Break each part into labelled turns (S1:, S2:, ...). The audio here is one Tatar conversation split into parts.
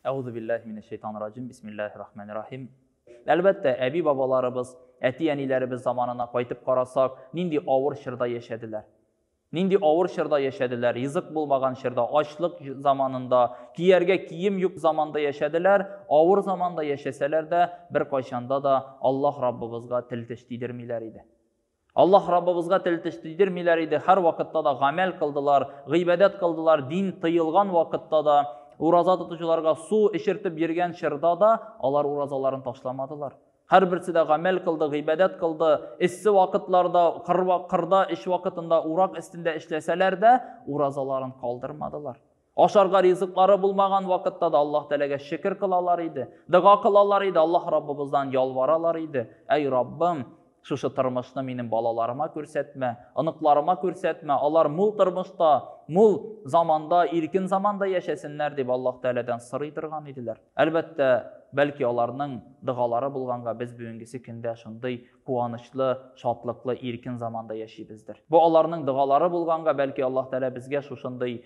S1: Euzu billahi mineşşeytanirracim. Bismillahirrahmanirrahim. Əlbəttə, əbi babalarımız, əti ənilərimiz zamanına qayıtıb qarasaq, nindi ağır şırda yaşadılar. Nindi ağır şırda yaşadılar. Rızıq bulmağan şırda, açlıq zamanında, giyərgə kiyim yok zamanda yaşadılar. Ağır zamanda yaşasalar da bir qaşanda da Allah Rabbimizə til təşdidirmilər idi. Allah Rabbimizə til təşdidirmilər idi. Hər vaxtda da əməl qıldılar, gıybədət qıldılar, din tıyılğan vaxtda da Uraza tutucularga su eşirtip yergen şırda da onlar urazalarını taşlamadılar. Her birisi de amel kıldı, gıybedət kıldı. Essi vakitlarda, kırda iş vakitinde, urak üstünde işleseler de urazalarını kaldırmadılar. Aşarga rızıkları bulmağan vakitte de Allah Teala'ya şükür kılalar idi. Dua kılalar idi. Allah Rabbimizden yalvaralar idi. Ey Rabbim, şu tırmışını benim balalarıma görsetme, anıklarıma görsetme. Onlar mul tırmışta, mul zamanda, irkin zamanda yaşasınlar deyip Allah Teala'dan sırıydırgan idiler. Elbette belki onlarının dıgaları bulğanğa biz bugünkü kinde şunday kuvanışlı, şatlıklı, irkin zamanda yaşayızdır. Bu onlarının dıgaları bulğanğa belki Allah Teala bizge şunday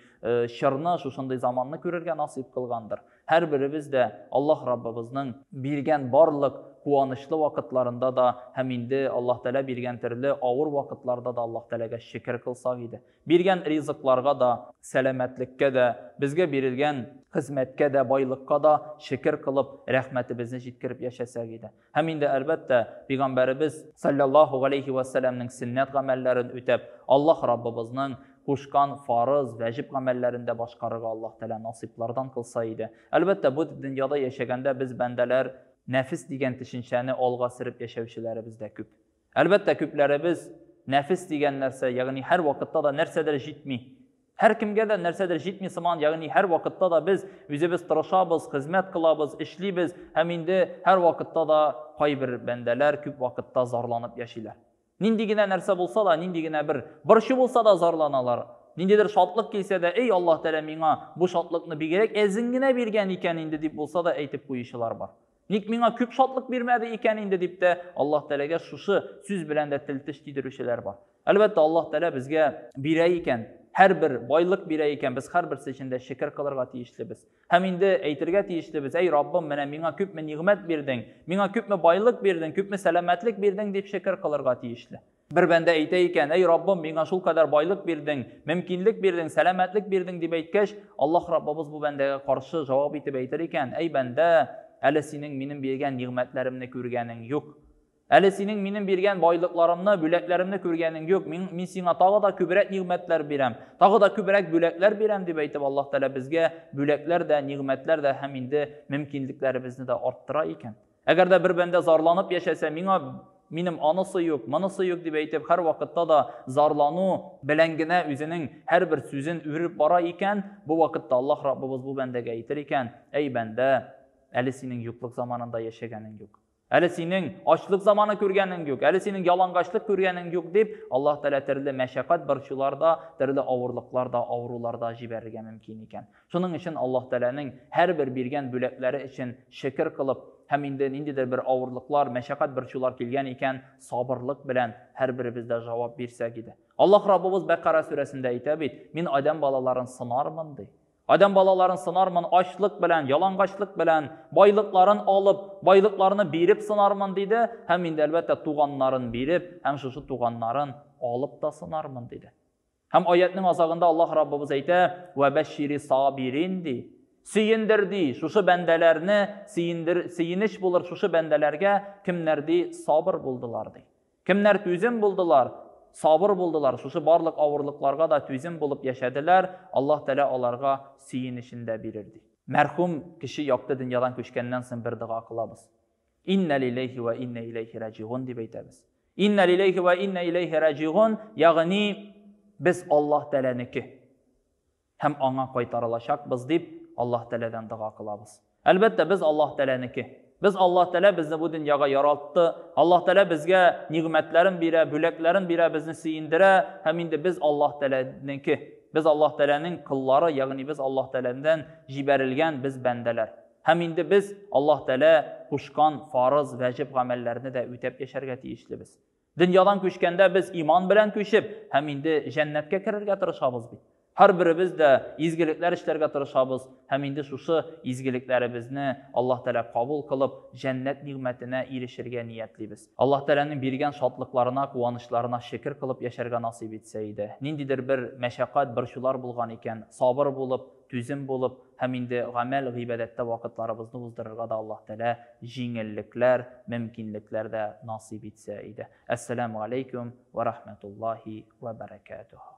S1: şırını, şunday zamanını görürge nasip kılgandır. Her birimiz de Allah Rabbimizin birgen barlık kuvanışlı vakitlarında da heminde Allah Teala birgen türlü ağır vakitlarda da Allah Teala'ya şükür kılsak idi. Birgen rızıklarga da, selametlikке de, bizge birilgen hizmetke de, baylıkka da şükür kılıp rahmetimizni jitkirip yaşasak idi. Heminde elbette Peygamberimiz sallallahu aleyhi ve sellem'nin sünnet amellerini ötep Allah Rabbimizin kuşkan, farız, vecib amellerinde başkarıga Allah Teala nasiplardan kılsaydı. Elbette bu dünyada yaşaganda biz bendeler nefis degen düşüncəni olğa sirib yaşavçılarımız da küp. Elbette küplərimiz nefis degen nerse, yani her vakitte da nersedir jitmi. Her kimge de nersedir jitmi sıman, yani her vakitte da biz üzümüz tırışabız, hizmet kılabız, işlibiz. Heminde her vakitte da pay bir bendeler küp vakitte zarlanıp yaşaylar. Nindigine nerse bulsa da, nindigine bir şey bulsa da zarlanalar. Nindidir şatlık gelse de, ey Allah Teala mina bu şatlıkını bir gerek ezingine birgen iken indi deyip bulsa da eytip bu işler var. Nik mina küp şatlık birmedi iken indi deyip de Allah Teala'ya şuşu süz bilen de tiltiş didirişler var. Elbette Allah Teala bizge birey iken, her bir baylık birey iken biz her bir seçinde şükür kılırga tiyişlibiz. Hem indi eytirge tiyişlibiz. Ey Rabbim mina küp mi nimet birdin, mina küp mi baylık birdin, küp mi selametlik birdin deyip şükür kılırga tiyişli. Bir bende eyteyken, ey Rabbim mina şul kadar baylık birdin, mümkünlük birdin, selametlik birdin deyip eytkeş, Allah Rabbimiz bu bendeye karşı cevap etip eytirirken, ey bende, Əli senin minin birgən niğmətlərimni görgənin yox. Əli senin minin birgən baylıqlarımni, büləklərimni görgənin yox. Min sina tağı da kübrək niğmətlər birəm. Tağı da kübrək büləklər birəm deyib eytib Allah Teala bizge büləklər də, niğmətlər də həm indi mümkünlüklərimizni də arttıra ikən. Əgər də bir bəndə zarlanıb yaşasa, minim anısı yox, manısı yox deyib eytib hər vaxtda da zarlanu bilənginə üzünün hər bir sözün ürüb bara ikən, bu vaxtda Allah Rabbimiz bu bəndəgə eytir ikən, ey bəndə, Əli senin yokluk zamanında yaşayanın yok. Əli senin açlık zamanı görgenin yok. Əli senin yalangaçlık görgenin yok deyip Allah Teala türlü meşakkat barçılarda, türlü ağırlıklarda, ağrılarda jiberge mümkün iken. Şunun için Allah Teala'nın her bir birgen bülekleri için şükür kılıp hem indidir bir ağırlıklar, meşakkat barçılar kelgen iken sabırlık bilen her birimizde cevap versek idi. Allah Rabbimiz Bekara suresinde hitap et. Min Adem balaların sınarmın deyip. Adem balaların sınarmın, açlık bilen, yalangaçlık bilen, baylıkların alıp, baylıklarını birip sınarmın dedi. Hem indi elbette tuğanların birip, hem şu tuğanların alıp da sınarmın dedi. Hem ayetinin azağında Allah Rabbimiz eyte, ve beşşiri sabirin di. Siyindirdi, şu bendelerini siyiniş bulur şu bendelerge, kimler di sabır buldular di. Kimler tüzüm buldular. Sabır buldular, şuşu barlıq ağırlıqlarga da tüzüm bulup yaşadılar. Allah Teala onlarga siyinişinde birirdi. Merhum kişi yoktu dünyadan köşkenden sonra bir dua kılabız. İnne lillahi ve inne ileyhi raciun deyip eytemiz. İnne lillahi ve inne ileyhi raciun, yani biz Allah Teala'nınki. Hem ona kaytarılacak biz deyip Allah Teala'dan dua kılabız. Elbette biz Allah Teala'nınki. Biz Allah Teala bizni bu dünyaya yarattı. Allah Teala bizge nimetlerin bire, büleklerin bire bizni siyindire. Hem indi biz Allah Teala'nınki. Biz Allah Teala'nın kılları, yani biz Allah Teala'dan jiberilgen biz bendeler. Hem indi biz Allah Teala kuşkan, farız, vecib amellerini de ütep yaşarga tiyişli biz. Dünyadan köşkende biz iman bilen köşüp, hem indi cennetke kirerge tırışabız biz. Hər birimiz də izgiliklər işlərə tırışabız. Həm indi şuşu izgiliklərimizni Allah Teala qabul qılıb cənnət nimətinə erişirgə niyyətliyiz. Allah Teala'nın birgən şadlıqlarına, quvonışlarına şükür qılıb yaşarğa nasib etsəydi. Nindidir bir məşəqqət, bir şular bulğan ikən sabır olub, tüzüm olub, həm indi əməl, ibadətdə vaqtlarımızı uzdururğa da Allah Teala jingilliklər, mümkinliklər də nasib etsəydi. Esselamu aleyküm və rahmetullahi və berekatuhu.